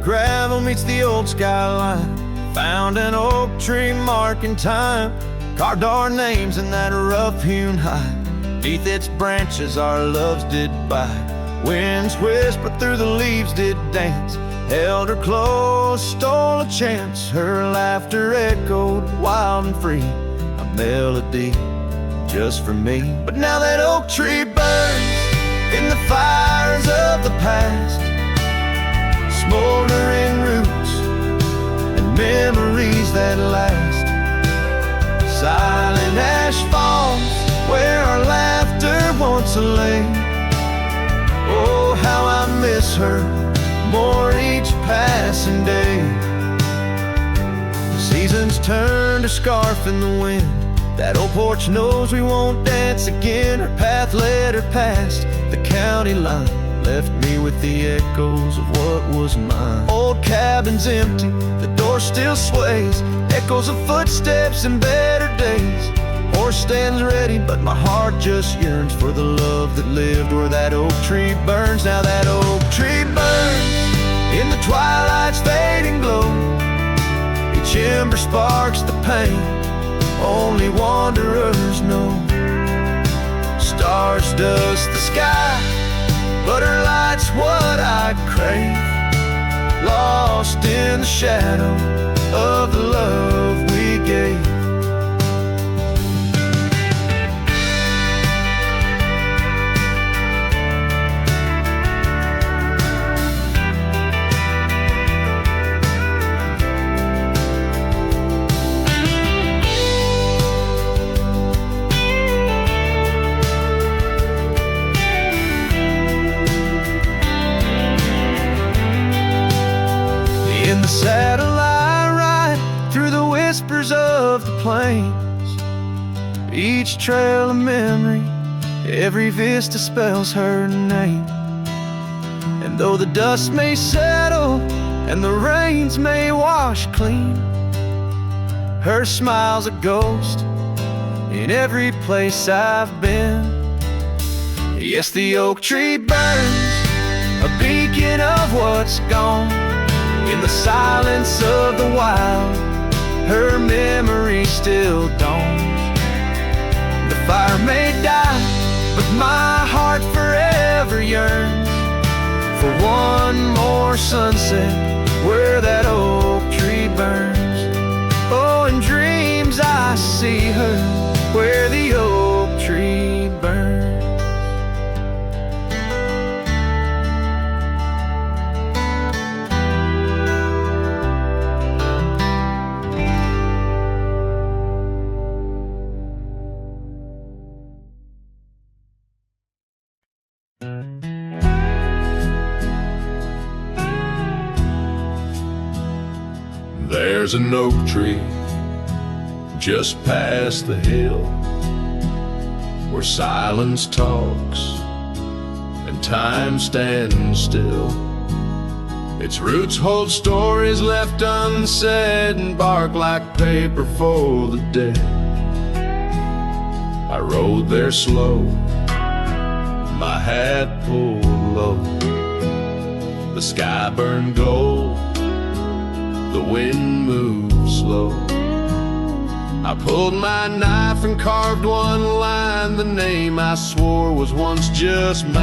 gravel meets the old skyline. Found an oak tree marking time, carved our names in that rough-hewn hide. Beneath its branches our loves did bide. Winds whispered through the leaves did dance. Held her close, stole a chance. Her laughter echoed wild and free, a melody just for me. But now that oak tree burns in the fires of the past, smoldering roots and memories that last. Silent ash falls where our laughter once lay. Oh, how I miss her more each passing day. Seasons turn to scarf in the wind. That old porch knows we won't dance again. Her path led her past the county line, left me with the echoes of what was mine. Old cabin's empty, the door still sways, echoes of footsteps in better days. Horse stands ready, but my heart just yearns for the love that lived where that oak tree burns. Now that oak tree burns in the twilight's fading glow. Each ember sparks the pain only wanderers know. Stars dust the sky, but her light's what I crave. Lost in the shadow of the love we gave. In the saddle I ride through the whispers of the plains. Each trail a memory, every vista spells her name. And though the dust may settle and the rains may wash clean, her smile's a ghost in every place I've been. Yes, the oak tree burns, a beacon of what's gone. In the silence of the wild, her memory still dawns. The fire may die, but my heart forever yearns for one more sunset where that oak tree burns. Oh, in dreams I see her where the oak tree burns. There's an oak tree just past the hill where silence talks and time stands still. Its roots hold stories left unsaid and bark like paper for the dead. I rode there slow, my hat pulled low. The sky burned gold, the wind moved slow. I pulled my knife and carved one line, the name I swore was once just mine.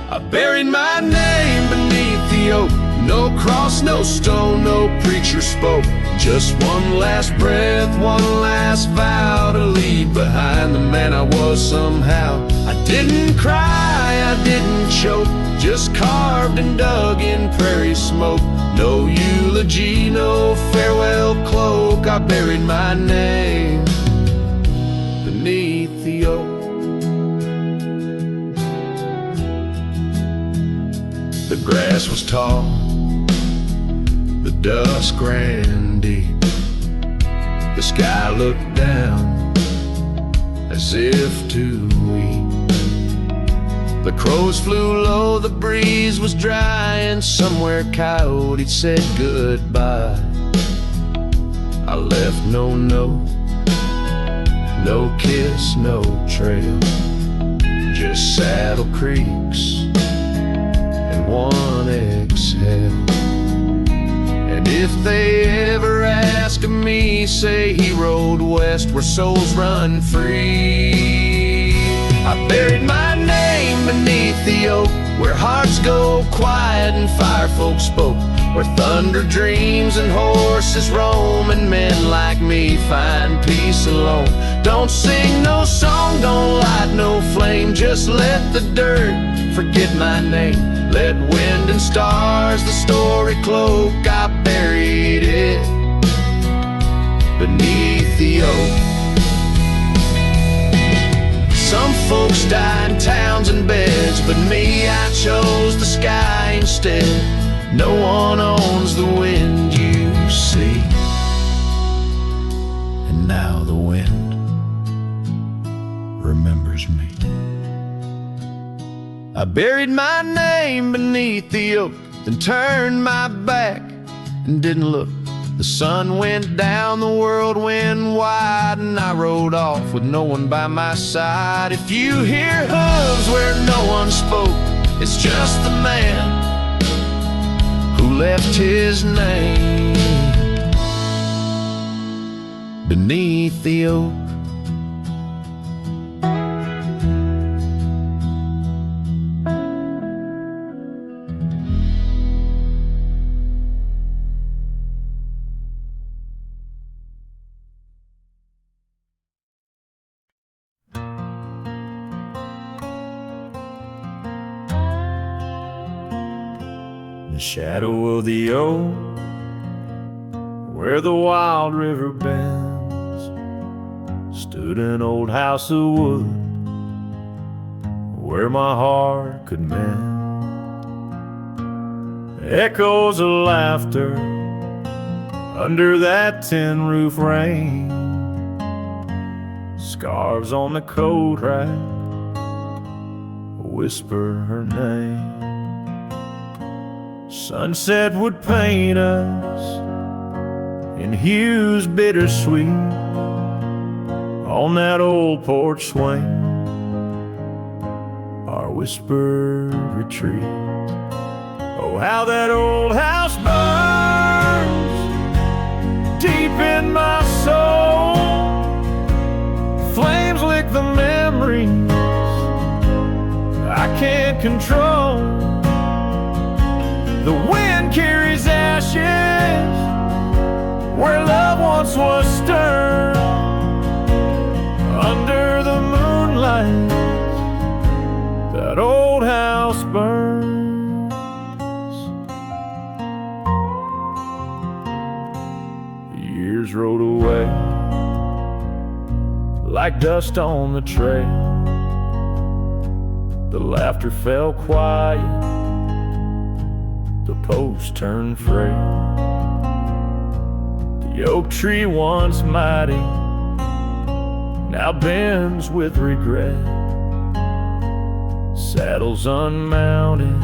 I buried my name beneath the oak, no cross, no stone, no preacher spoke. Just one last breath, one last vow to leave behind the man I was somehow. I didn't cry, I didn't choke, just carved and dug in prairie smoke. No eulogy, no farewell cloak, I buried my name beneath the oak. The grass was tall, the dusk ran deep. The sky looked down as if to weep. The crows flew low, the breeze was dry, and somewhere coyote said goodbye. I left no note, no kiss, no trail, just saddle creaks and one exhale. And if they ever ask of me, say he rode west where souls run free. I buried my name beneath the oak, where hearts go quiet and fire folk spoke, where thunder dreams and horses roam, and men like me find peace alone. Don't sing no song, don't light no flame, just let the dirt forget my name. Let wind and stars the story cloak, I buried it beneath the oak. Some folks die in towns and beds, but me, I chose the sky instead. No one owns the wind you see, and now the wind remembers me. I buried my name beneath the oak, then turned my back and didn't look. The sun went down, the world went wide, and I rode off with no one by my side. If you hear hooves where no one spoke, it's just the man who left his name beneath the oak. The shadow of the oak, where the wild river bends, stood an old house of wood where my heart could mend. Echoes of laughter under that tin roof rain, scarves on the coat rack whisper her name. Sunset would paint us in hues bittersweet on that old porch swing, our whispered retreat. Oh, how that old house burns deep in my soul. Flames lick the memories I can't control. The wind carries ashes where love once was stirred. Under the moonlight, that old house burns. The years rode away like dust on the trail. The laughter fell quiet, the post turned frail. The oak tree once mighty now bends with regret. Saddles unmounted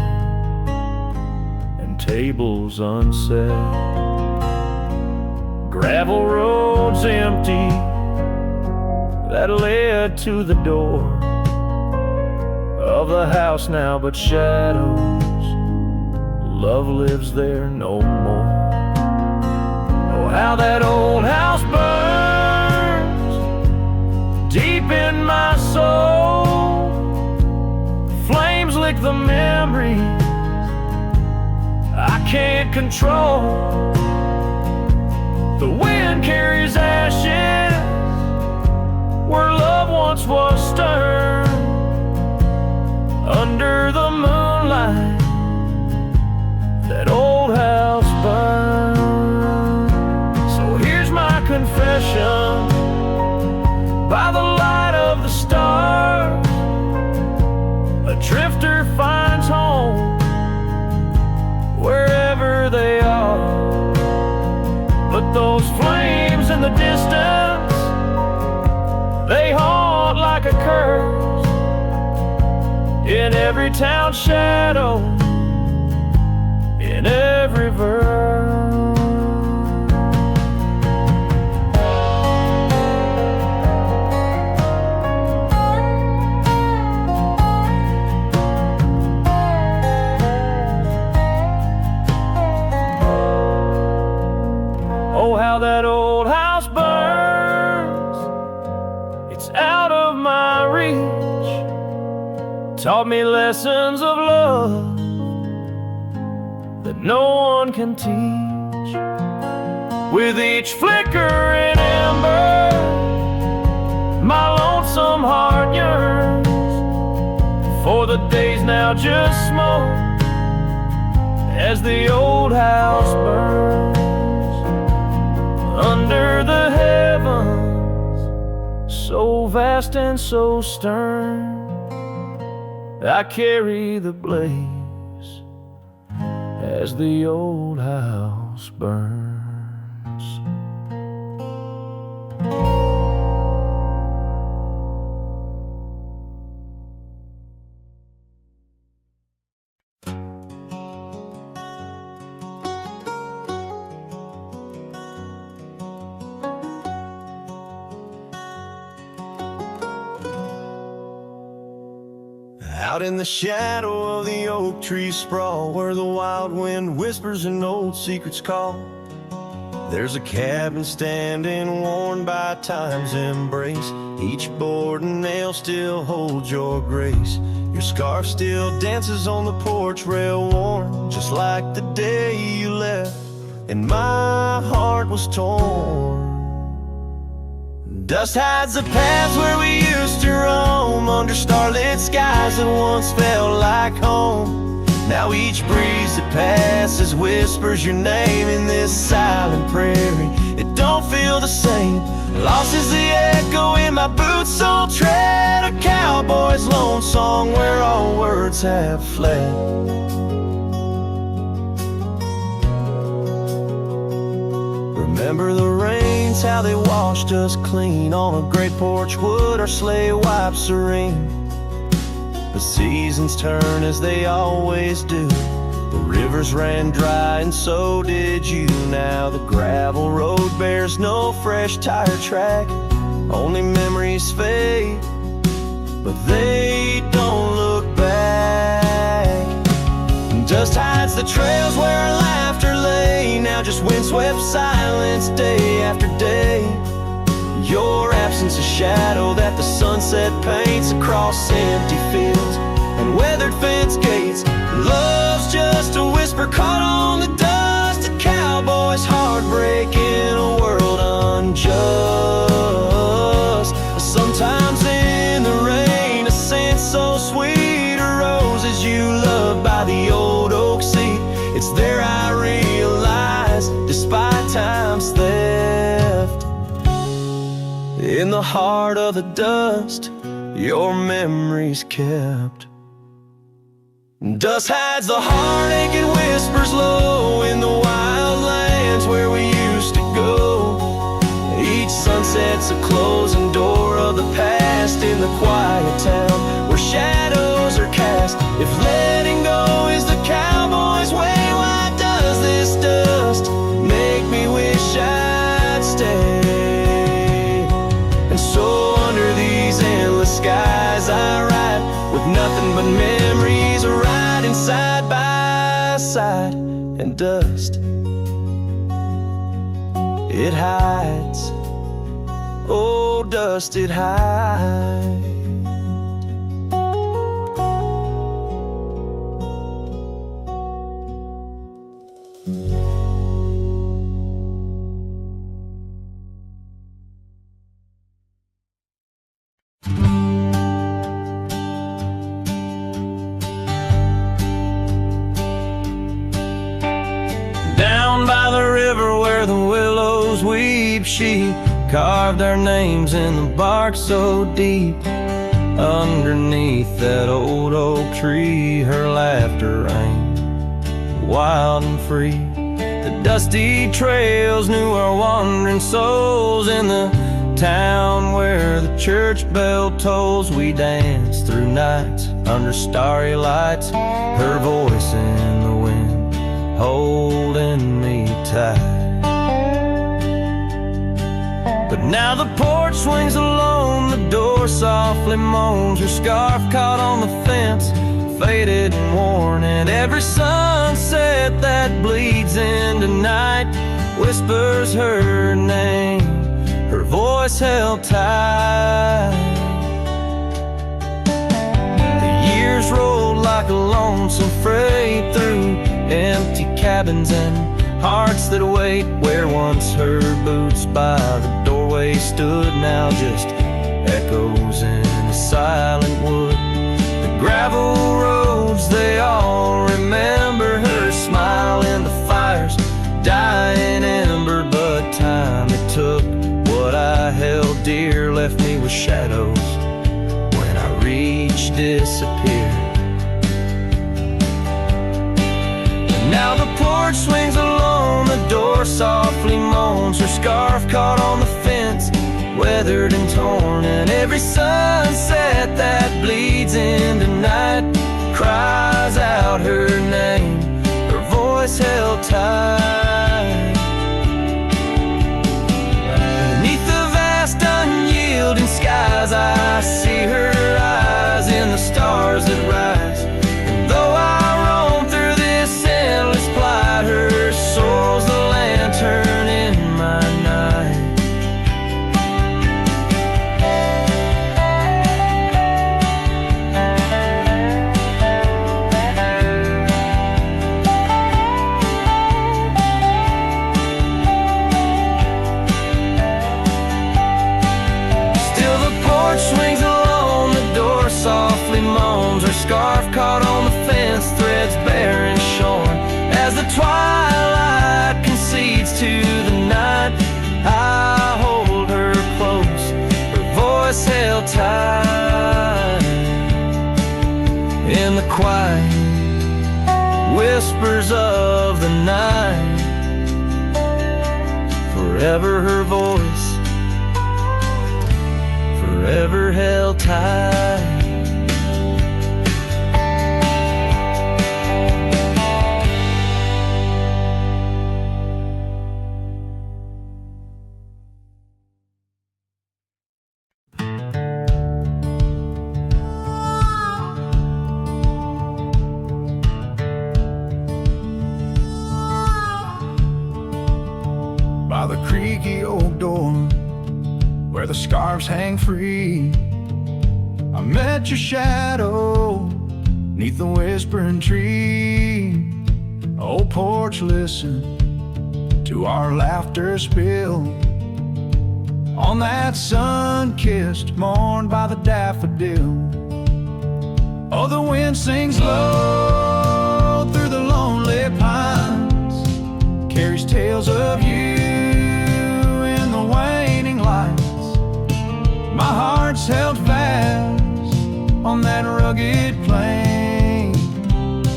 and tables unset. Gravel roads empty that led to the door of the house now but shadows. Love lives there no more. Oh, how that old house burns deep in my soul. Flames lick the memories I can't control. The wind carries ashes where love once was stirred. Under the moonlight, that old house burns. So here's my confession by the light of the stars. A drifter finds home wherever they are. But those flames in the distance, they haunt like a curse in every town shadow, in every verse. Oh, how that old house burns, it's out of my reach. Taught me lessons of love that no one can teach. With each flickering ember, my lonesome heart yearns for the days now just smoke as the old house burns. Under the heavens, so vast and so stern, I carry the blaze as the old house burns. Out in the shadow of the oak tree sprawl, where the wild wind whispers and old secrets call, there's a cabin standing worn by time's embrace. Each board and nail still holds your grace. Your scarf still dances on the porch rail worn, just like the day you left, and my heart was torn. Dust hides the paths where we used to roam, under starlit skies that once felt like home. Now each breeze that passes whispers your name in this silent prairie. It don't feel the same. Lost is the echo in my boots, so tread a cowboy's lone song where all words have fled. Remember the rains, how they washed us clean on a great porch wood, our sleigh wiped serene. The seasons turn as they always do. The rivers ran dry and so did you. Now the gravel road bears no fresh tire track. Only memories fade, but they don't look back. Dust hides the trails where our laughter lay. Now just windswept silence day after day. Your absence a shadow that the sunset paints across empty fields and weathered fence gates. Love's just a whisper caught on the dust. A cowboy's heartbreak in a world unjust. Sometimes in the rain, a scent so sweet arose as you loved by the old oak seat. It's there I realize, despite time's theft, in the heart of the dust, your memory's kept. Dust hides the heartache and whispers low in the wild lands where we used to go. Each sunset's a closing door of the past in the quiet town where shadows are cast. If letting go is the cowboy's way, why does this dust make me wish I'd stay? And so under these endless skies I ride, with nothing but memories riding side by side. And dust, it hides, oh dust, it hides. By the river where the willows weep, she carved our names in the bark so deep. Underneath that old oak tree, her laughter rang wild and free. The dusty trails knew our wandering souls. In the town where the church bell tolls, we danced through nights under starry lights, her voice in the wind holding me tight. But now the porch swings alone, the door softly moans, her scarf caught on the fence, faded and worn. And every sunset that bleeds into night whispers her name, her voice held tight. The years rolled like a lonesome freight through empty cabins and hearts that wait. Where once her boots by the doorway stood, now just echoes in a silent wood. The gravel roads, they all remember her smile in the fire's dying ember. But time it took, what I held dear left me with shadows when I reached disappear. And now the porch swings alone, the door softly moans, her scarf caught on the fence, weathered and torn. And every sunset that bleeds into night cries out her name, her voice held tight. Beneath the vast unyielding skies, I see her eyes in the stars that rise. And though I roam through this endless plight, her soul's the lantern in my night. Swings alone, the door softly moans, her scarf caught on the fence, threads bare and shorn. As the twilight concedes to the night, I hold her close, her voice held tight. In the quiet whispers of the night, forever her voice, forever held tight. By the creaky old door where the scarves hang free, I met your shadow neath the whispering tree. Old porch, listen to our laughter spill on that sun-kissed morn by the daffodil. Oh, the wind sings low through the lonely pines, carries tales of you in the waning lights. My heart's held fast on that rugged plain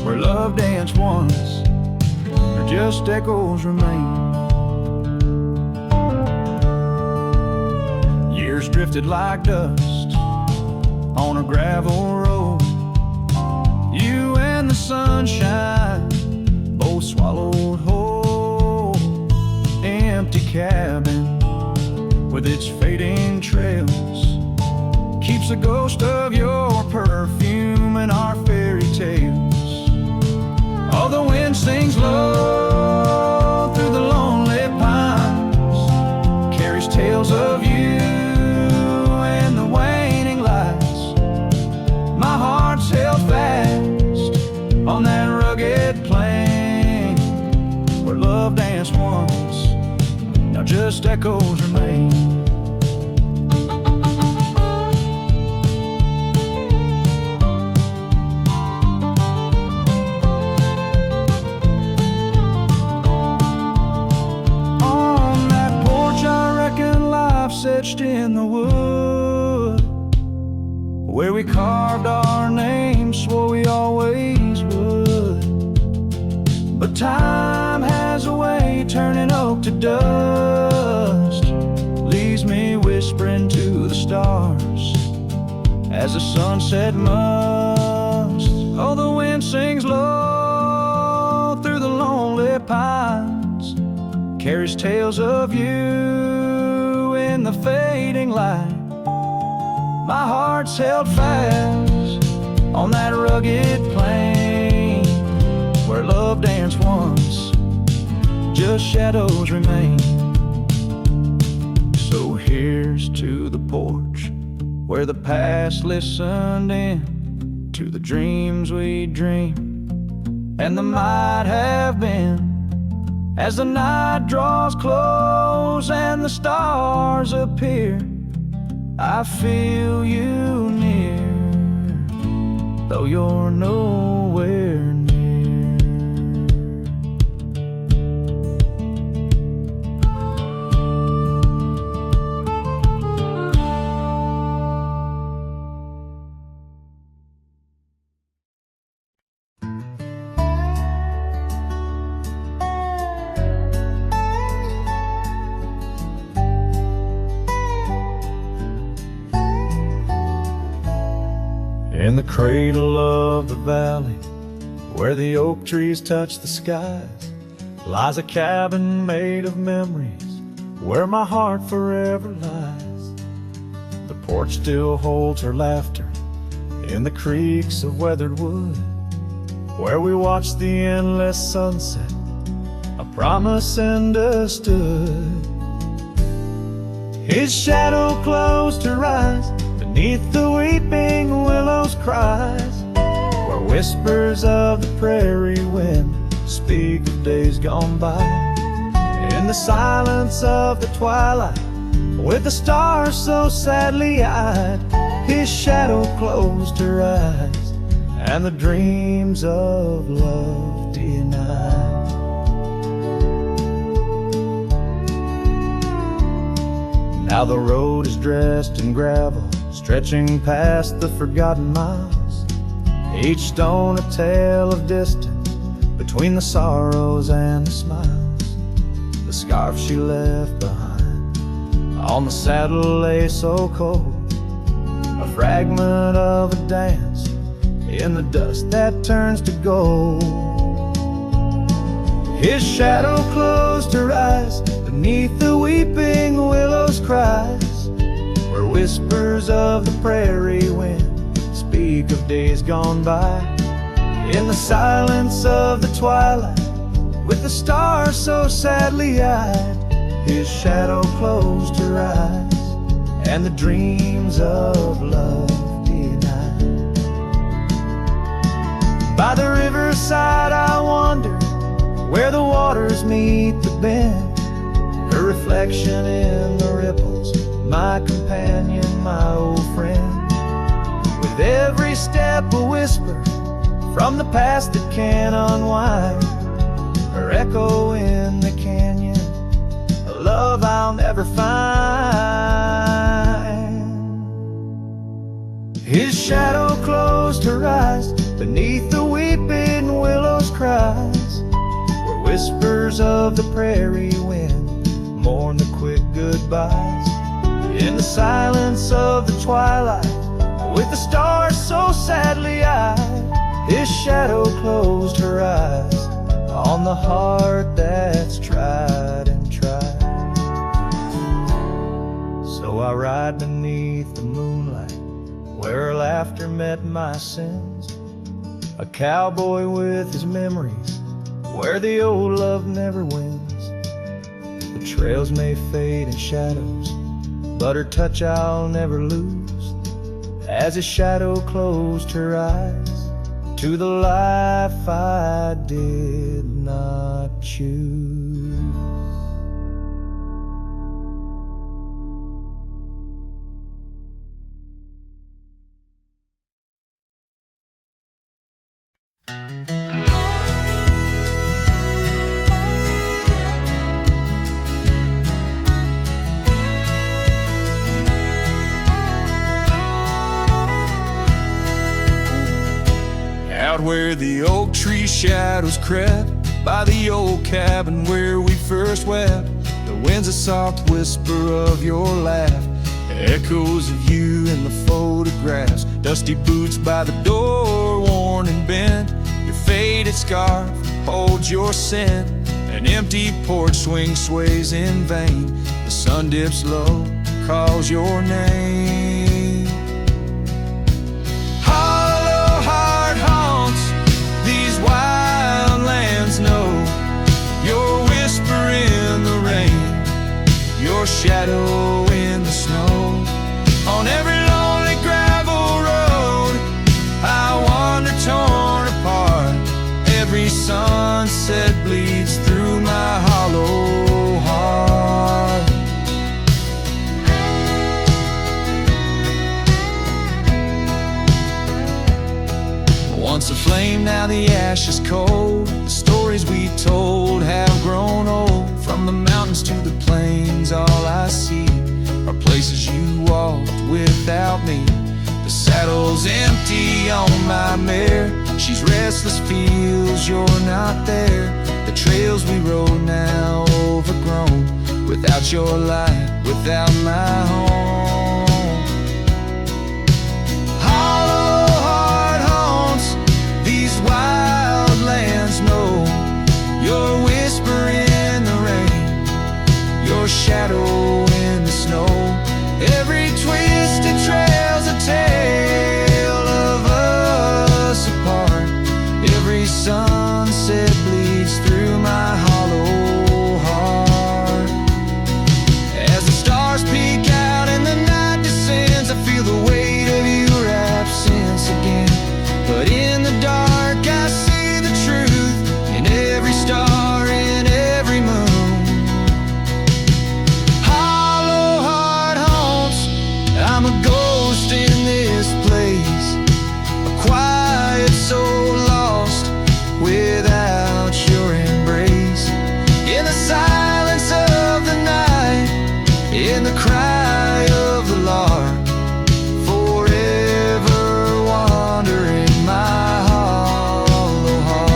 where love danced once, or just echoes remain. Years drifted like dust on a gravel road. You and the sunshine both swallowed whole. Empty cabin with its fading trails keeps the ghost of your perfume and our fairy tales. Oh, the wind sings low through the lonely pines, carries tales of you and the waning lights. My heart's held fast on that rugged plain where love danced once, now just echoes remain. Etched in the wood where we carved our names, swore we always would. But time has a way turning oak to dust, leaves me whispering to the stars as the sunset must. Oh, the wind sings low through the lonely pines, carries tales of you in the fading light. My heart's held fast on that rugged plain where love danced once, just shadows remain. So here's to the porch where the past listened in, to the dreams we dreamed and the might have been. As the night draws close and the stars appear, I feel you near, though you're nowhere near. In the cradle of the valley, where the oak trees touch the skies, lies a cabin made of memories, where my heart forever lies. The porch still holds her laughter in the creaks of weathered wood, where we watched the endless sunset, a promise understood. His shadow closed her eyes beneath the weeping willows' cries, where whispers of the prairie wind speak of days gone by. In the silence of the twilight, with the stars so sadly eyed, his shadow closed her eyes, and the dreams of love denied. Now the road is dressed in gravel, stretching past the forgotten miles, each stone a tale of distance between the sorrows and the smiles. The scarf she left behind on the saddle lay so cold, a fragment of a dance in the dust that turns to gold. His shadow closed her eyes beneath the weeping willow's cries, where whispers of the prairie wind speak of days gone by. In the silence of the twilight, with the stars so sadly eyed, his shadow closed her eyes, and the dreams of love denied. By the riverside I wander, where the waters meet the bend, her reflection in the ripples, my companion, my old friend. With every step a whisper from the past that can't unwind, her echo in the canyon, a love I'll never find. His shadow closed her eyes beneath the weeping willow's cries, where whispers of the prairie wind mourn the quick goodbyes. In the silence of the twilight, with the stars so sadly eyed, his shadow closed her eyes on the heart that's tried and tried. So I ride beneath the moonlight, where her laughter met my sins, a cowboy with his memories, where the old love never wins. The trails may fade in shadows, but her touch I'll never lose, as his shadow closed her eyes to the life I did not choose. Out where the oak tree shadows crept, by the old cabin where we first wept, the wind's a soft whisper of your laugh, echoes of you in the photographs, dusty boots by the door, worn and bent, your faded scarf holds your scent, an empty porch swing sways in vain, the sun dips low, calls your name. These wild lands know your whisper shadow in the snow. On every lonely gravel road I wander torn apart. Every sunset bleeds through my hollow heart. Once a flame, now the ash is cold. The stories we told have grown old. From the mountains to the plains, all I see are places you walked without me. The saddle's empty on my mare. She's restless, feels you're not there. The trails we rode now overgrown. Without your light, without my home. Hollow heart haunts these wild lands know. Your whisper in the rain, your shadow in the snow. Every twisted trail's a tale of us apart. Every sunset bleeds through my hollow heart. As the stars peek out and the night descends, I feel the weight of your absence again. But in the dark I see the truth in every star, in every moon. Hollow heart haunts, I'm a ghost in this place. A quiet soul lost without your embrace. In the silence of the night, in the cry of the lark, forever wandering my hollow heart.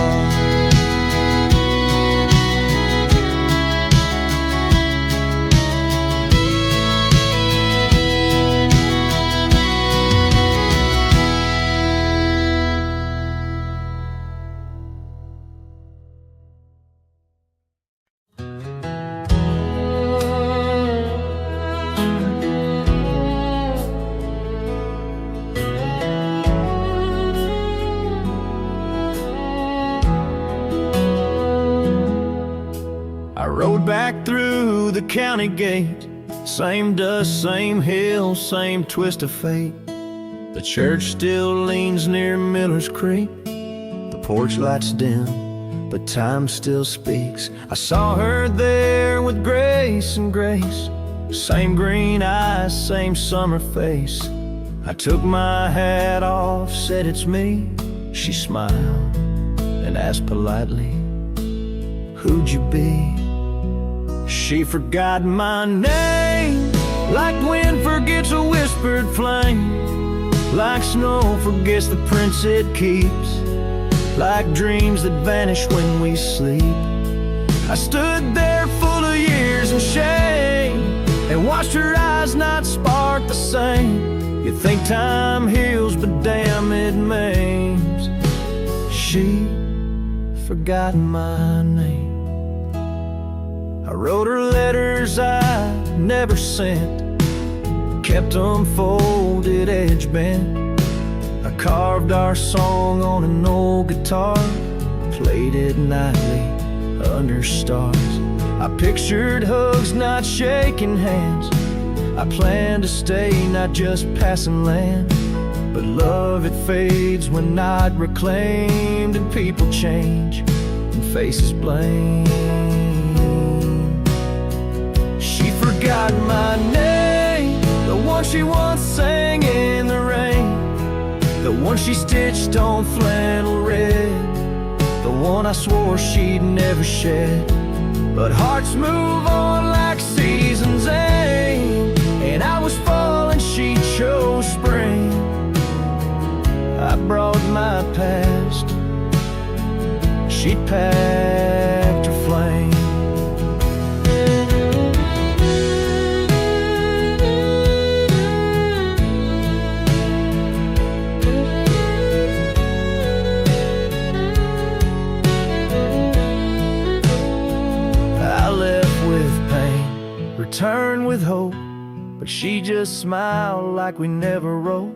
I rode back through the county gate. Same dust, same hill, same twist of fate. The church still leans near Miller's Creek. The porch lights dim, but time still speaks. I saw her there with grace and grace. Same green eyes, same summer face. I took my hat off, said it's me. She smiled and asked politely, who'd you be? She forgot my name, like wind forgets a whispered flame, like snow forgets the prints it keeps, like dreams that vanish when we sleep. I stood there full of years and shame, and watched her eyes not spark the same. You think time heals, but damn it maims. She forgot my name. I wrote her letters I never sent, kept them folded, edge bent. I carved our song on an old guitar, played it nightly under stars. I pictured hugs, not shaking hands. I planned to stay, not just passing land. But love, it fades when not reclaimed, and people change and faces blame. She forgot my name, the one she once sang in the rain, the one she stitched on flannel red, the one I swore she'd never shed. But hearts move on like seasons aim, and I was fall and she chose spring. I brought my past, she'd packed her flame. I left with pain, returned with hope, but she just smiled like we never wrote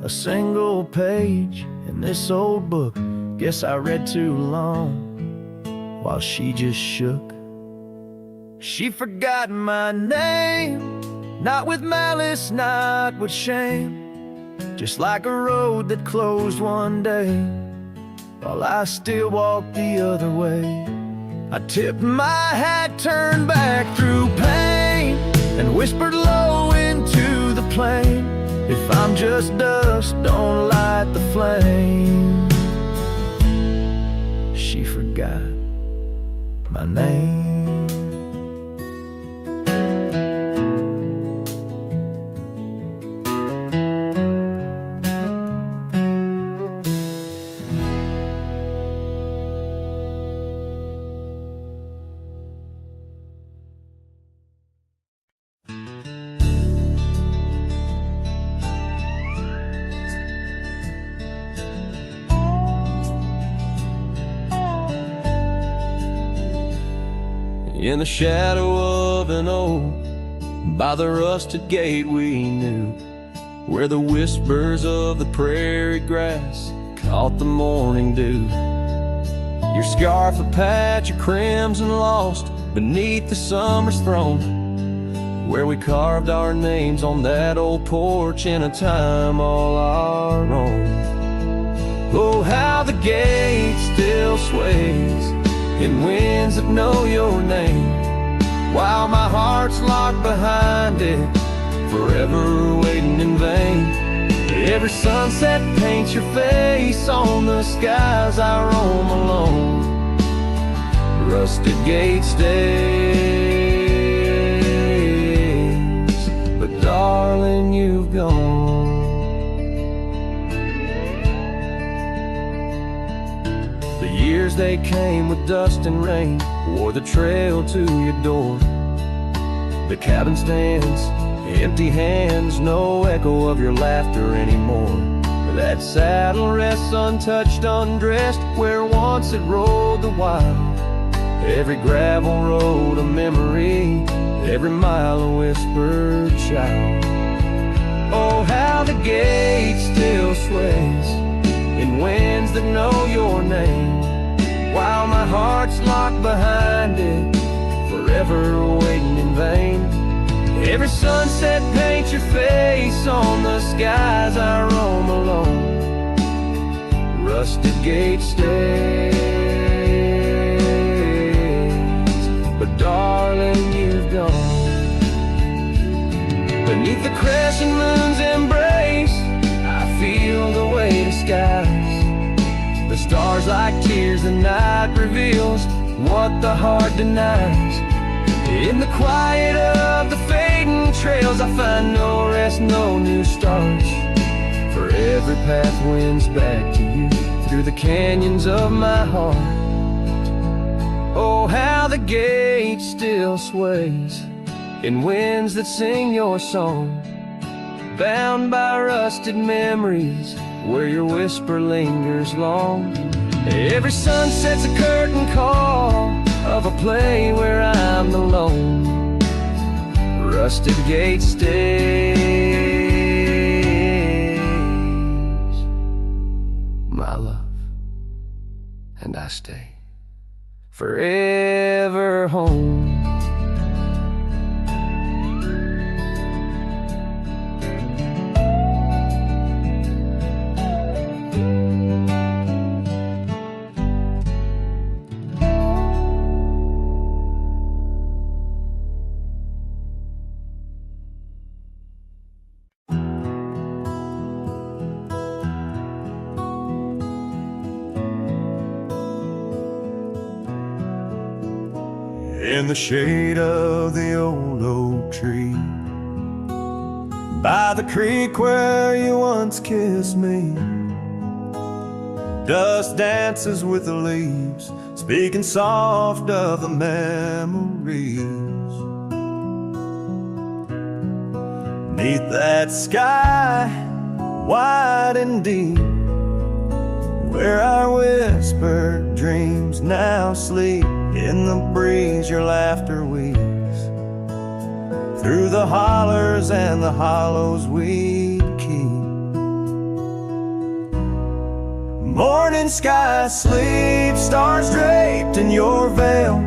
a single page in this old book. Guess I read too long while she just shook. She forgot my name, not with malice, not with shame, just like a road that closed one day, while I still walked the other way. I tipped my hat, turned back through pain, and whispered low into the plain, if I'm just dust, don't light the flame. She forgot my name. In the shadow of an oak, by the rusted gate we knew, where the whispers of the prairie grass caught the morning dew. Your scarf a patch of crimson lost beneath the summer's throne, where we carved our names on that old porch in a time all our own. Oh, how the gate still sways in winds that know your name, while my heart's locked behind it, forever waiting in vain. Every sunset paints your face on the skies I roam alone. Rusted gate stays, but darling, you've gone. The years they came with dust and rain wore the trail to your door. The cabin stands, empty hands, no echo of your laughter anymore. That saddle rests untouched, undressed, where once it rode the wild. Every gravel road a memory, every mile a whispered shout. Oh, how the gate still sways in winds that know your name, while my heart's locked behind it, forever waiting in vain. Every sunset paints your face on the skies I roam alone. Rusted gate stays, but darling, you've gone. Beneath the crescent moon's embrace, I feel the weight of skies. The stars like tears, the night reveals what the heart denies. In the quiet of the fading trails, I find no rest, no new starts. For every path wins back to you, through the canyons of my heart. Oh, how the gate still sways in winds that sing your song, bound by rusted memories, where your whisper lingers long. Every sunset's a curtain call of a play where I'm alone. Rusted gate stays, my love, and I stay forever home. In the shade of the old oak tree, by the creek where you once kissed me, dust dances with the leaves, speaking soft of the memories. Neath that sky, wide and deep, where our whispered dreams now sleep. In the breeze your laughter weaves, through the hollers and the hollows we'd keep. Morning sky sleep, stars draped in your veil,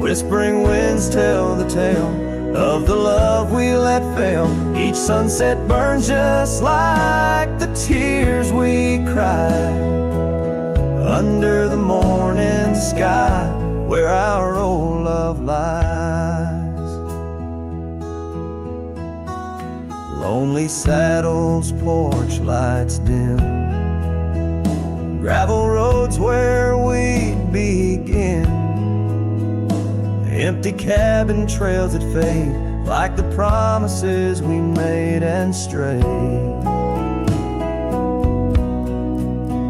Whispering winds tell the tale of the love we let fail. Each sunset burns just like the tears we cried under the morning sky where our old love lies. Lonely saddles, porch lights dim, gravel roads where we'd begin, empty cabin trails that fade like the promises we made and strayed.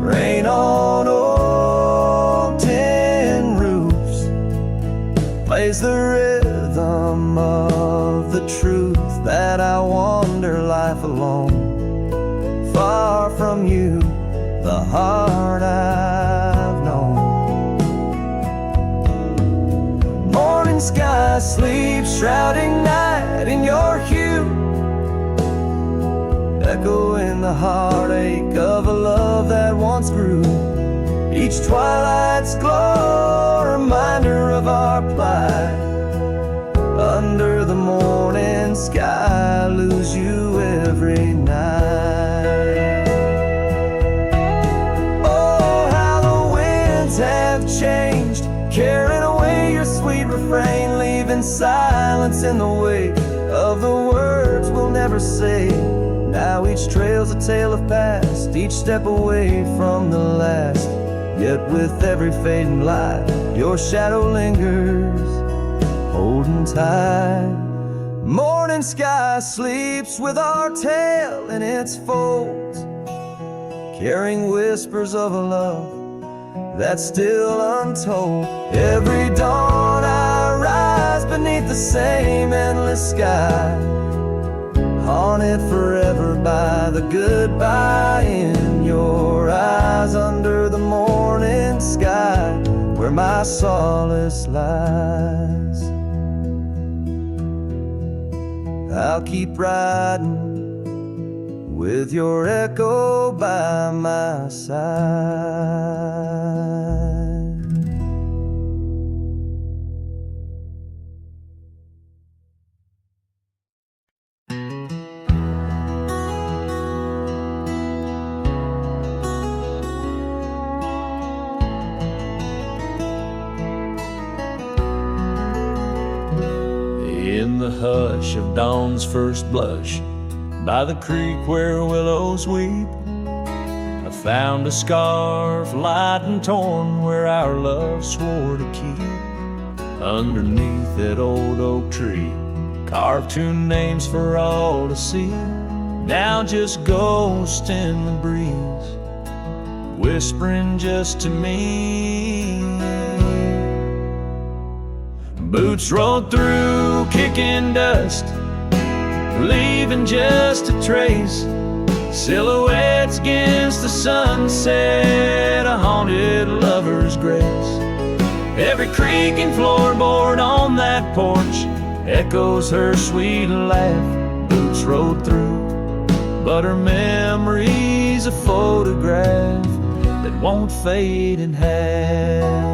Rain on old tin roofs plays the rhythm of the truth that I wander life alone, far from you, the heart I've known. Morning sky sleeps, shrouding night in your hue, echoing the heartache of a love that once grew. Each twilight's glow, a reminder of our plight. Under the morning sky, I lose you every night. Oh, how the winds have changed, carrying away your sweet refrain, leaving silence in the wake of the words we'll never say. Now each trail's a tale of past, each step away from the last. Yet with every fading light, your shadow lingers, holding tight. Morning sky sleeps with our tale in its folds, carrying whispers of a love that's still untold. Every dawn I rise beneath the same endless sky, haunted forever by the goodbye in your eyes. Under the morning sky where my solace lies, I'll keep riding with your echo by my side. In the hush of dawn's first blush, by the creek where willows weep, I found a scarf light and torn where our love swore to keep. Underneath that old oak tree, carved two names for all to see, now just ghost in the breeze, whispering just to me. Boots rolled through, kicking dust, leaving just a trace. Silhouettes against the sunset, a haunted lover's grace. Every creaking floorboard on that porch echoes her sweet laugh. Boots rolled through, but her memory's a photograph that won't fade in half.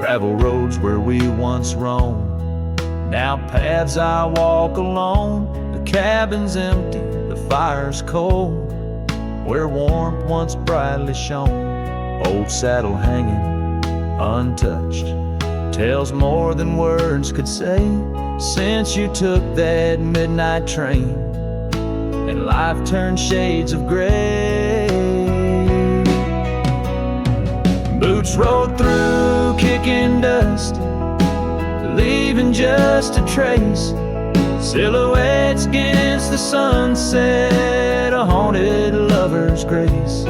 Gravel roads where we once roamed, now paths I walk alone. The cabin's empty, the fire's cold, where warmth once brightly shone. Old saddle hanging untouched tells more than words could say. Since you took that midnight train and life turned shades of gray, boots rolled through, kicking dust, leaving just a trace. Silhouettes against the sunset, a haunted lover's grace.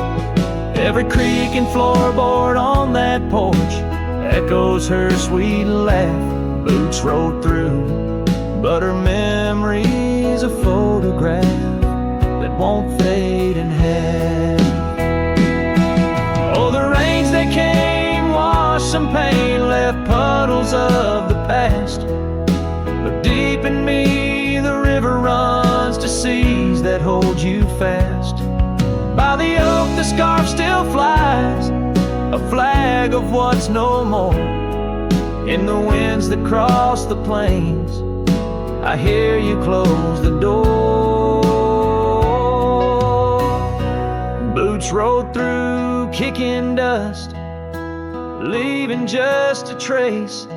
Every creaking floorboard on that porch echoes her sweet laugh. Boots rolled through, but her memory's a photograph that won't fade in half. Oh, the rains that came washed some pain, left puddles of the past. But deep in me, the river runs to seas that hold you fast. By the oak, the scarf still flies, a flag of what's no more. In the winds that cross the plains, I hear you close the door. Boots rode through, kicking dust, leaving just a trace.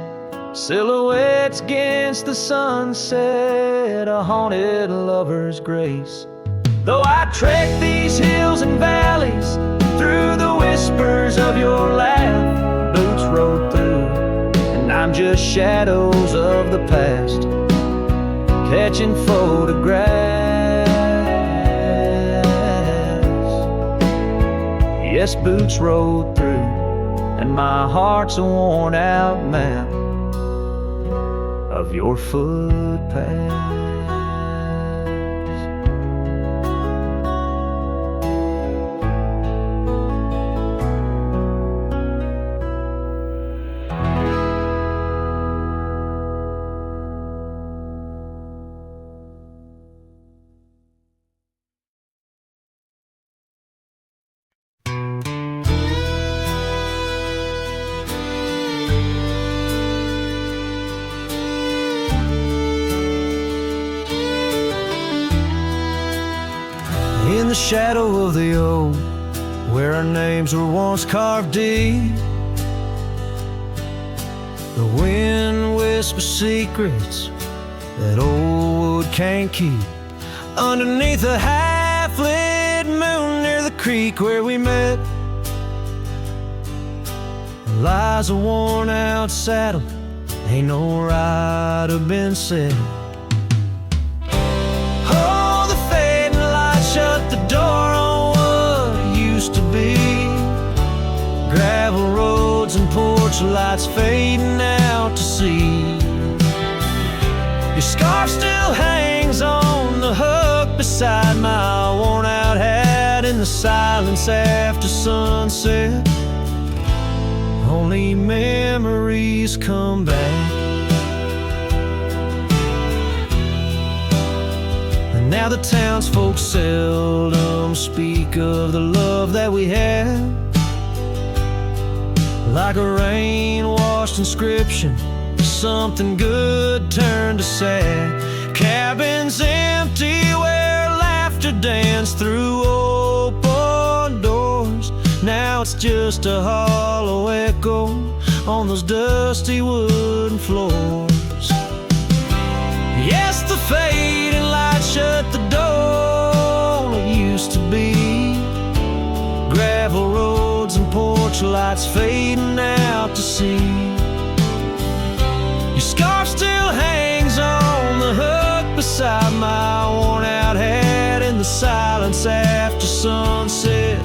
Silhouettes against the sunset, a haunted lover's grace. Though I trek these hills and valleys, through the whispers of your laugh, boots rode through, and I'm just shadows of the past, catching photographs. Yes, boots rode through, and my heart's a worn out map of your footpaths. In the shadow of the oak, where our names were once carved deep, the wind whispers secrets that old wood can't keep. Underneath a half-lit moon near the creek where we met, lies a worn-out saddle, ain't no rider been said. Shut the door on what used to be. Gravel roads and porch lights fading out to sea. Your scarf still hangs on the hook beside my worn out hat. In the silence after sunset, only memories come back. Now the townsfolk seldom speak of the love that we had. Like a rain-washed inscription, something good turned to sad. Cabins empty where laughter danced through open doors. Now it's just a hollow echo on those dusty wooden floors. Yes, the fading light shut the door. It used to be gravel roads and porch lights fading out to sea. Your scarf still hangs on the hook beside my worn out hat. In the silence after sunset,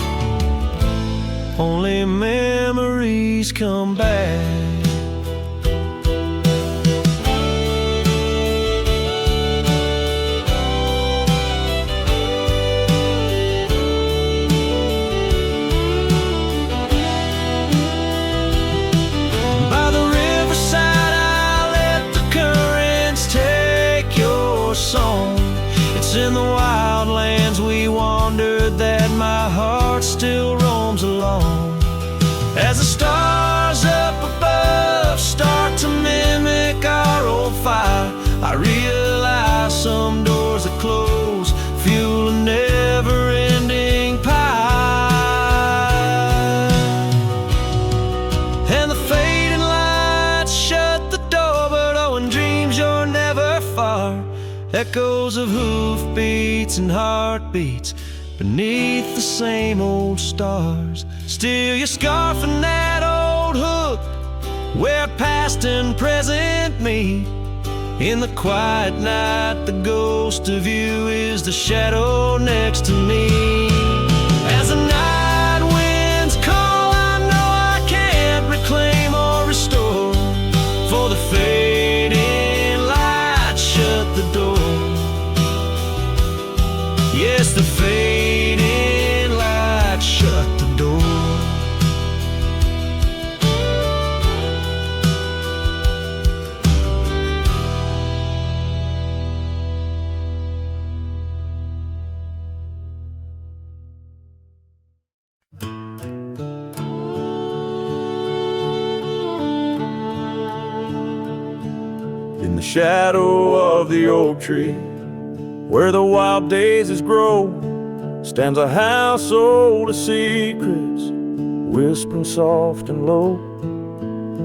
only memories come back. It's in the wildlands we wandered that my heart still roams along. As the stars up above start to mimic our old fire, I realize some doors that close fuel a never-ending pie. And the fading lights shut the door, but oh, in dreams you're never far. Echoes of hoofbeats and heartbeats beneath the same old stars. Still your scarf and that old hook where past and present meet. In the quiet night, the ghost of you is the shadow next to me. As the night winds call, I know I can't reclaim or restore. For the fading light shut the door. Yes, the fading light shut the door. the shadow of the oak tree, where the wild daisies grow, stands a house old of secrets, whispering soft and low.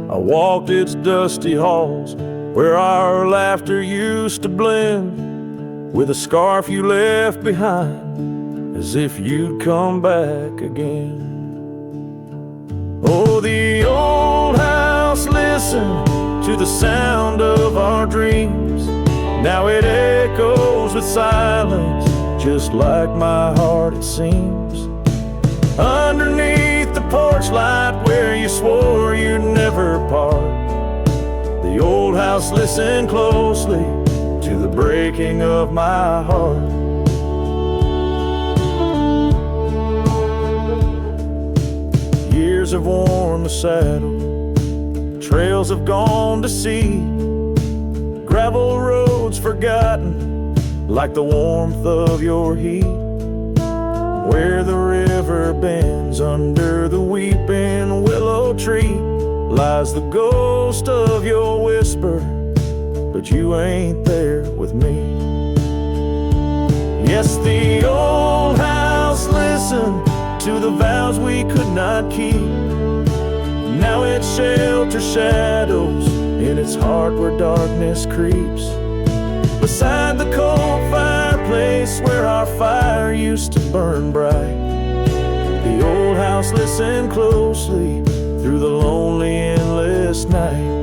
I walked its dusty halls, where our laughter used to blend with a scarf you left behind, as if you'd come back again. Oh, the old house listened to the sound of our dreams. Now it echoes with silence, just like my heart it seems. Underneath the porch light where you swore you'd never part, the old house listened closely to the breaking of my heart. Years have worn the saddle, trails have gone to seed, gravel roads forgotten like the warmth of your heat. Where the river bends under the weeping willow tree lies the ghost of your whisper, but you ain't there with me. Yes, the old house listened to the vows we could not keep. Now it shelters shadows in its heart where darkness creeps. Beside the cold fireplace where our fire used to burn bright, the old house listened closely through the lonely endless night.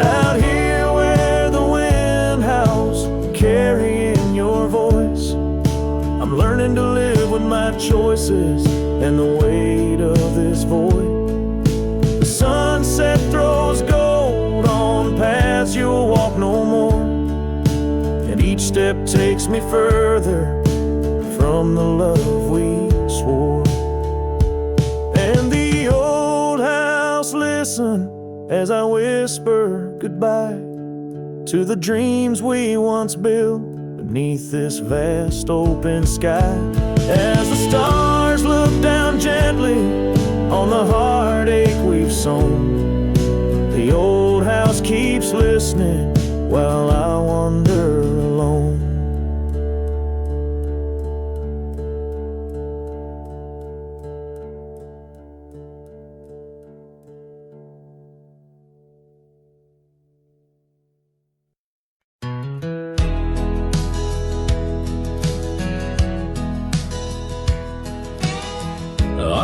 Out here where the wind howls, carrying your voice, I'm learning to live with my choices and the weight of this void. The sunset throws gold on paths you'll walk no more, and each step takes me further from the love we swore. And the old house listen as I whisper goodbye to the dreams we once built beneath this vast open sky. As the stars look down gently on the heartache we've sown, the old house keeps listening while I wander alone.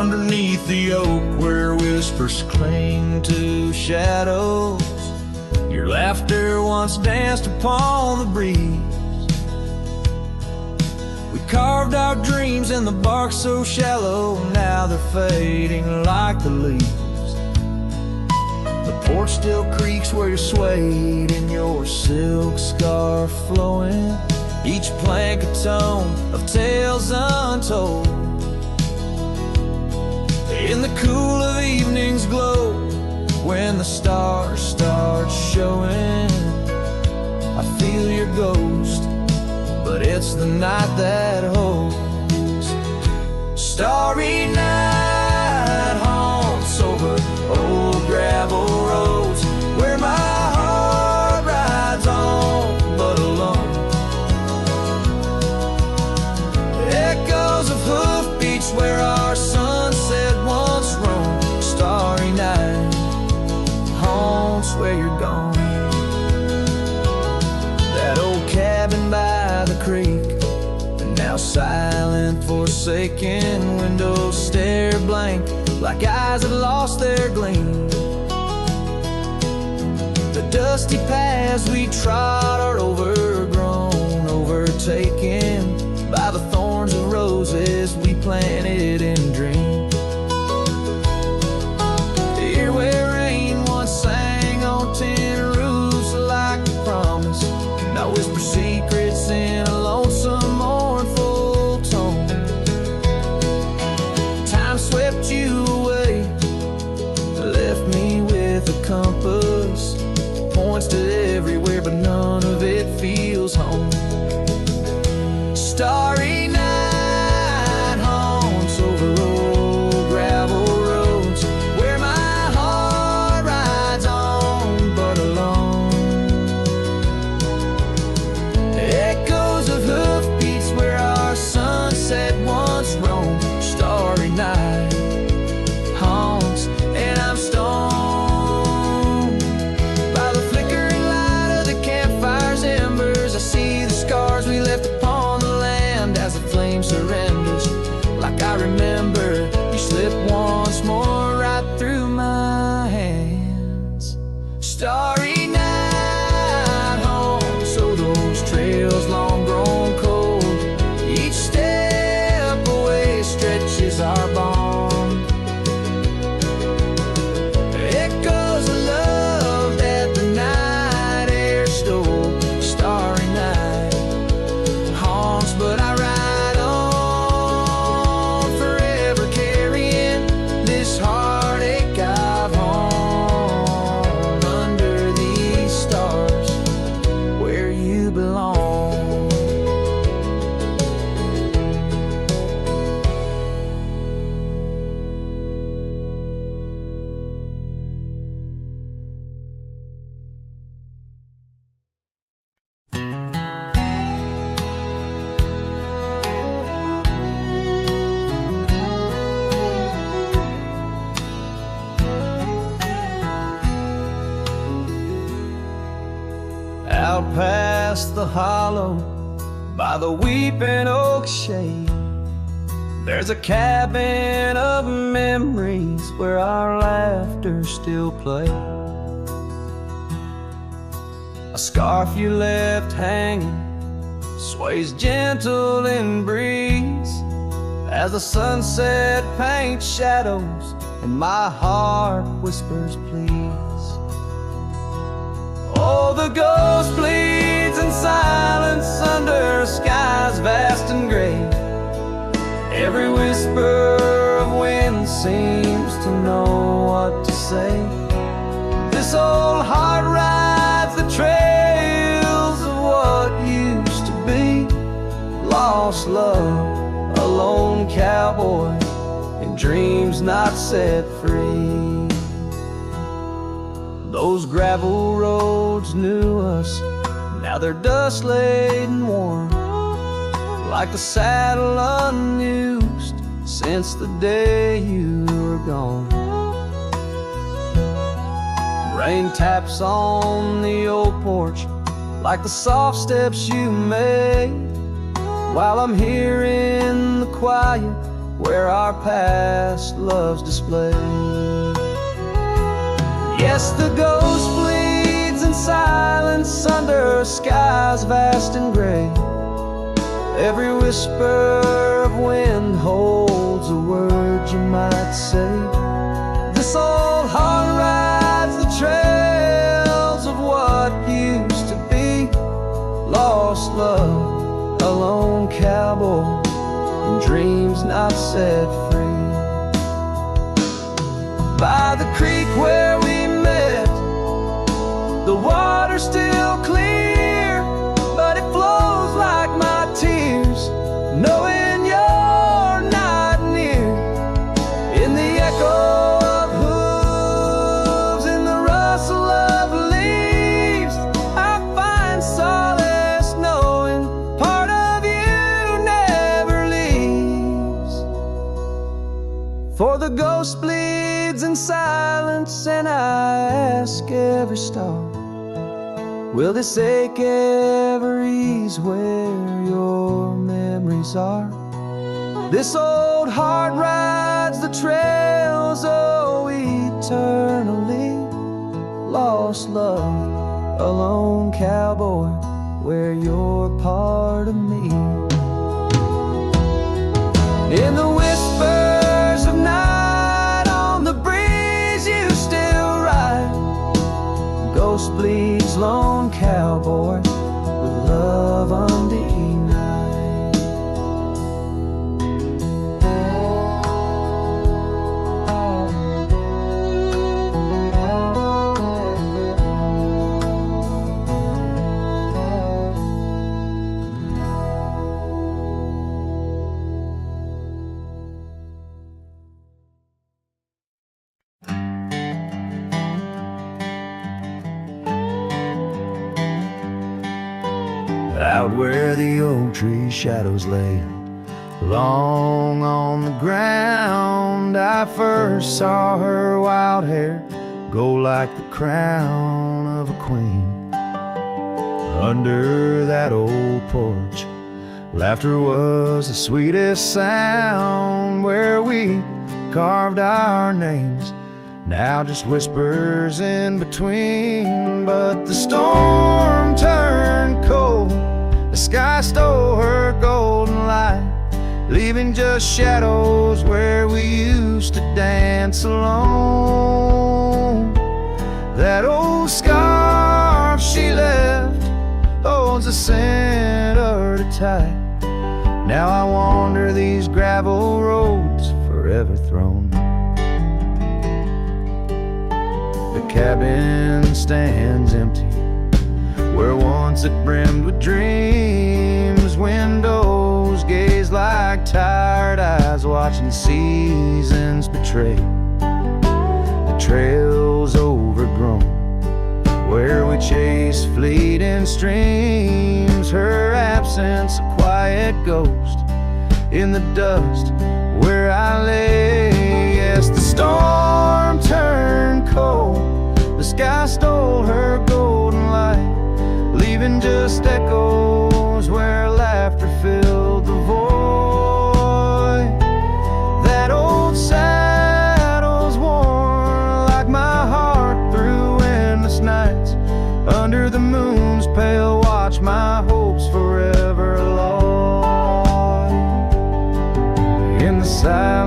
Underneath the oak where whispers cling to shadows, your laughter once danced upon the breeze. We carved our dreams in the bark so shallow, now they're fading like the leaves. The porch still creaks where you're swayed in your silk scarf flowing, each plank a tone of tales untold. In the cool of evening's glow, when the stars start showing, I feel your ghost, but it's the night that holds. Starry night haunts over old gravel roads, where my heart rides on but alone. Echoes of hoofbeats where our sunset once roamed. Starry night haunts where you're gone. That old cabin by the creek, and now silent, forsaken, windows stare blank like eyes that lost their gleam. The dusty paths we trod are overgrown, overtaken by the thorns and roses we planted in dreams. Here where rain once sang on tin roofs like a promise, now whisper secrets in a lonesome mournful tone. Time swept you away, left me with a compass, points to everywhere but none of it feels home. Starry night haunts over Out past the hollow, by the weeping oak shade, there's a cabin of memories where our laughter still plays. A scarf you left hanging sways gentle in breeze as the sunset paints shadows and my heart whispers please. Oh, the ghost bleeds in silence under skies vast and gray. Every whisper of wind seems to know what to say. This old heart rides the trails of what used to be. Lost love, a lone cowboy, and dreams not set free. Those gravel roads knew us, now they're dust laden warm, like the saddle unused since the day you were gone. Rain taps on the old porch like the soft steps you made, while I'm here in the quiet where our past love's displayed. Yes, the ghost bleeds in silence under skies vast and gray. Every whisper of wind holds a word you might say. This old heart rides the trails of what used to be. Lost love, a lone cowboy, and dreams not set free. By the creek where we met, the water's still clear, but it flows like my tears, knowing you're not near. In the echo of hooves, in the rustle of leaves, I find solace knowing part of you never leaves. For the ghost bleeds in silence, and I ask every star, will this ache ever ease where your memories are? This old heart rides the trails, oh, eternally. Lost love, a lone cowboy, where you're part of me. In the whispers of night, on the breeze you still ride. Ghost bleeds, lone cowboy, with love undenied. Out where the oak tree shadows lay long on the ground, I first saw her wild hair go like the crown of a queen. Under that old porch, laughter was the sweetest sound, where we carved our names, now just whispers in between. But the storm turned cold, the sky stole her golden light, leaving just shadows where we used to dance alone. That old scarf she left holds a scent of her tight. Now I wander these gravel roads forever thrown. The cabin stands empty where once it brimmed with dreams. Windows gaze like tired eyes watching seasons betray. The trail's overgrown where we chase fleeting streams. Her absence a quiet ghost in the dust where I lay. Yes, the storm turned cold, the sky stole her golden light, leaving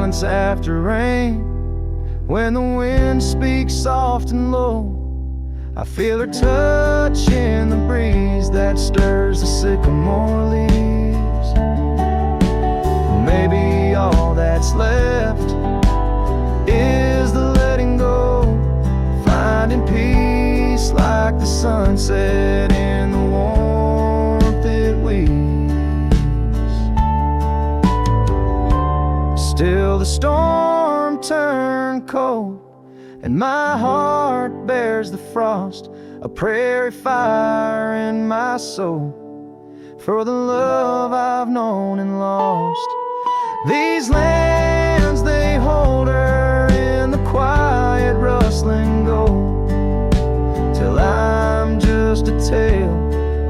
silence after rain. When the wind speaks soft and low, I feel her touch in the breeze that stirs the sycamore leaves. Maybe all that's left is the letting go, finding peace like the sunset in the warmth it weaves. Still the storm turned cold, and my heart bears the frost, a prairie fire in my soul, for the love I've known and lost. These lands, they hold her in the quiet rustling gold, till I'm just a tale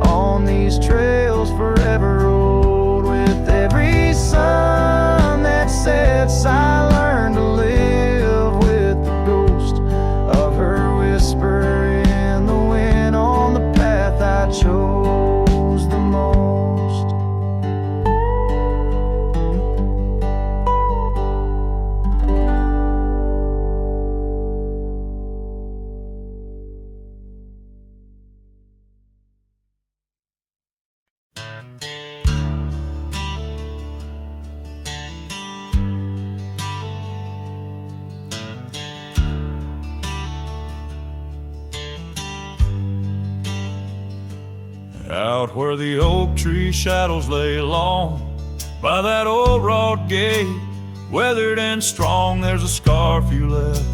on these trails forever old. With every sun that sets, I learn to live with the ghost of her whisper in the wind on the path I chose the most. Out where the oak tree shadows lay long, by that old wrought gate, weathered and strong, there's a scarf you left,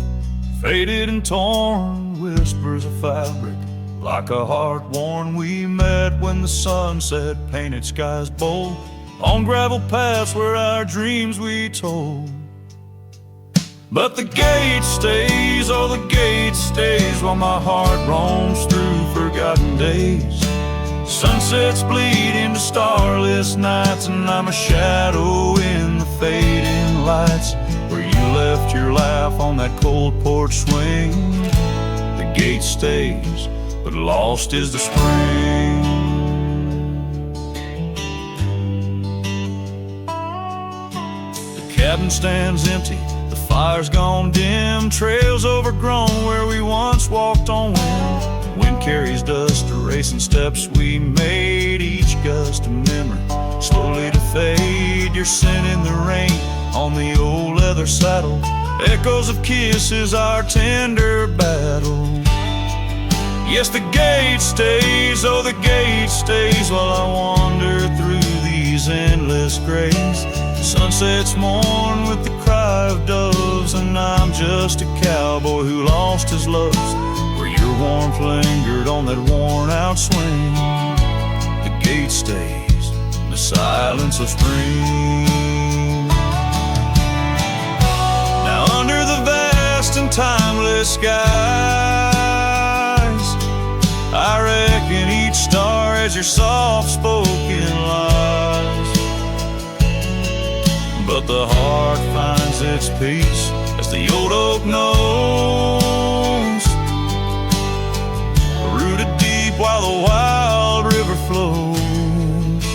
faded and torn, whispers of fabric, like a heart worn. We met when the sunset painted skies bold, on gravel paths where our dreams we told. But the gate stays, oh the gate stays, while my heart roams through forgotten days. Sunsets bleed into starless nights, and I'm a shadow in the fading lights, where you left your laugh on that cold porch swing. The gate stays, but lost is the spring. The cabin stands empty, the fire's gone dim, trails overgrown where we once walked on wind. Wind carries dust, erasing steps we made, each gust a memory, slowly to fade. Your scent in the rain on the old leather saddle, echoes of kisses, our tender battle. Yes, the gate stays, oh the gate stays, while I wander through these endless grays. Sunsets mourn with the cry of doves, and I'm just a cowboy who lost his loves, where your warmth lingered on that worn-out swing. The gate stays in the silence of spring. Now under the vast and timeless skies, I reckon each star has your soft-spoken lies. But the heart finds its peace, as the old oak knows, rooted deep while the wild river flows.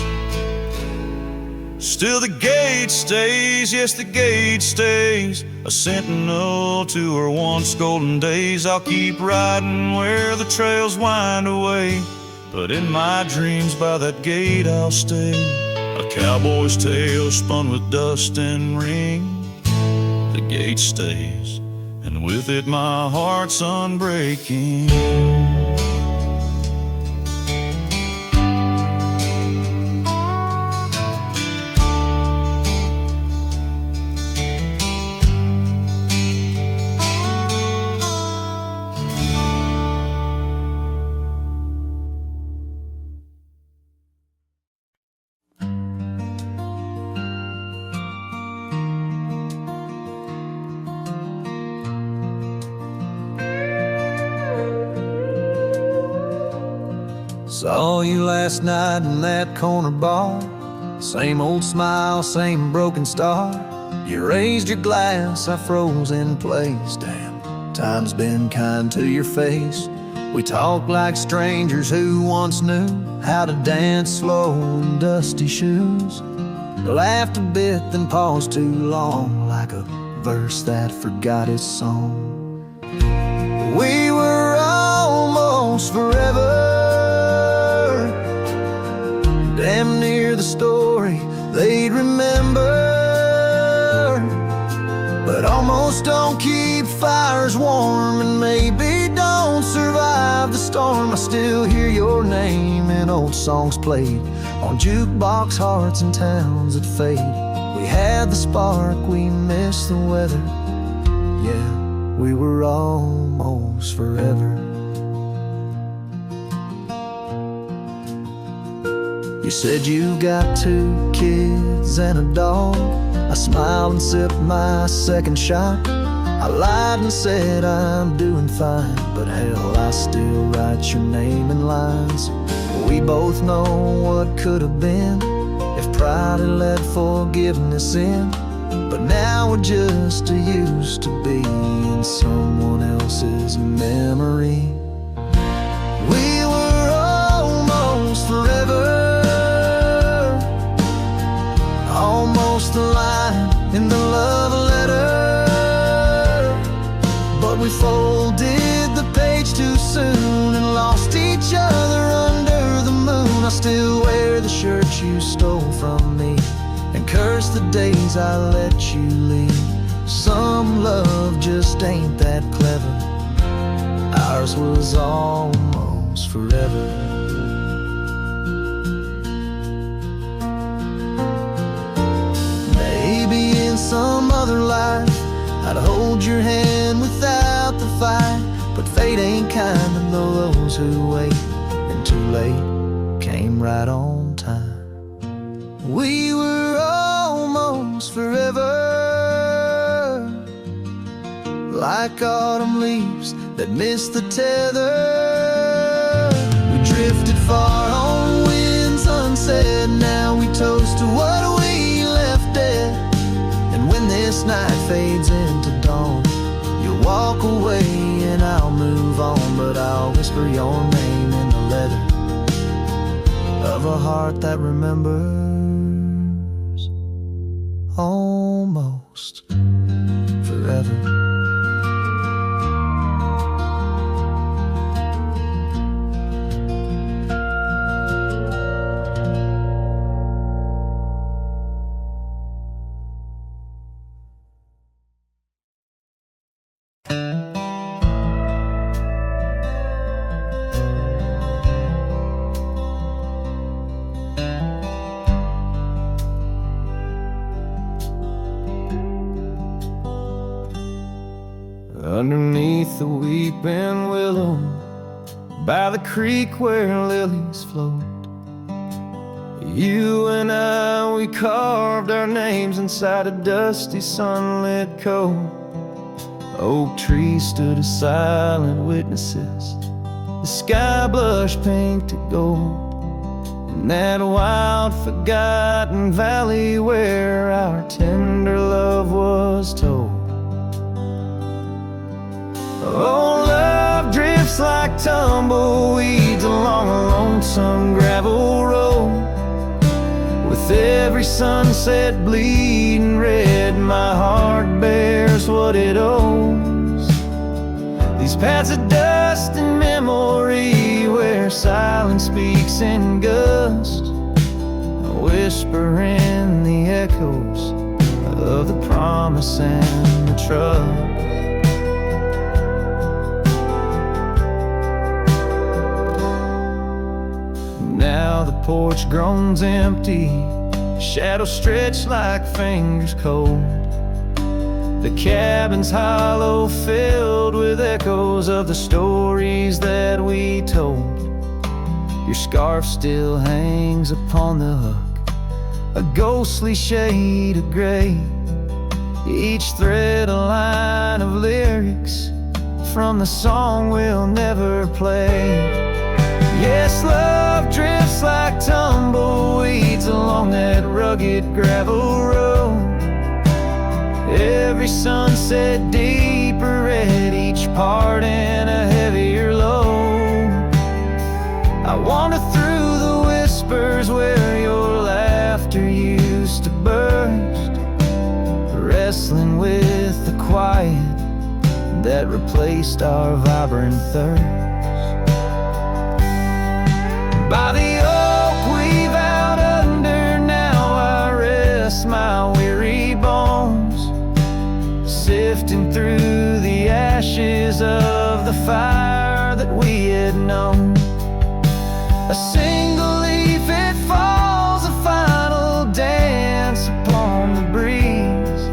Still the gate stays, yes the gate stays, a sentinel to her once golden days. I'll keep riding where the trails wind away, but in my dreams by that gate I'll stay. A cowboy's tale spun with dust and ring. The gate stays, and with it my heart's unbreaking. Saw you last night in that corner bar, same old smile, same broken star. You raised your glass, I froze in place. Damn, time's been kind to your face. We talked like strangers who once knew how to dance slow in dusty shoes. laughed a bit, then paused too long, like a verse that forgot its song. We were almost forever, damn near the story they'd remember. But almost don't keep fires warm, and maybe don't survive the storm. I still hear your name in old songs played on jukebox hearts and towns that fade. We had the spark, we missed the weather. Yeah, we were almost forever. You said you got 2 kids and a dog. I smiled and sipped my second shot. I lied and said I'm doing fine, but hell, I still write your name in lines. We both know what could have been if pride had let forgiveness in. But now we're just used to be in someone else's memory. We were almost forever, almost the line in the love letter. But we folded the page too soon and lost each other under the moon. I still wear the shirt you stole from me and curse the days I let you leave. Some love just ain't that clever. Ours was almost forever. Maybe in some other life I'd hold your hand without the fight, but fate ain't kind to those who wait, and too late came right on time. We were almost forever, like autumn leaves that missed the tether. We drifted far on winds unsaid. Now we toast to what we left dead. And when this night fades into dawn, you'll walk away and I'll move on. But I'll whisper your name in the letter of a heart that remembers almost forever. Underneath the weeping willow, by the creek where lilies float, you and I, we carved our names inside a dusty sunlit cove. Oak trees stood as silent witnesses, the sky blushed pink to gold. In that wild forgotten valley where our tender love was told. Oh, love drifts like tumbleweeds along a lonesome gravel road. With every sunset bleeding red, my heart bears what it owes. These paths of dust and memory where silence speaks in gust, a whisper in the echoes of the promise and the trust. Now the porch groans empty, shadows stretch like fingers cold. The cabin's hollow, filled with echoes of the stories that we told. Your scarf still hangs upon the hook, a ghostly shade of gray. Each thread a line of lyrics from the song we'll never play. Yes, love drifts like tumbleweeds along that rugged gravel road. Every sunset deeper red, each part in a heavier load. I wander through the whispers where your laughter used to quiet that replaced our vibrant thirst. By the oak we vowed under, now I rest my weary bones, sifting through the ashes of the fire that we had known. A single leaf, it falls, a final dance upon the breeze,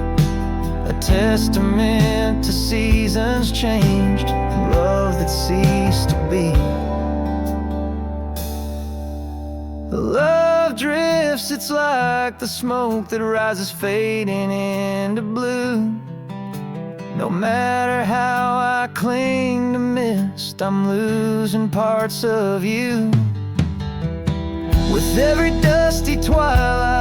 a testament to seasons changed, love that ceased to be. The love drifts, it's like the smoke that rises fading into blue. No matter how I cling to mist, I'm losing parts of you. With every dusty twilight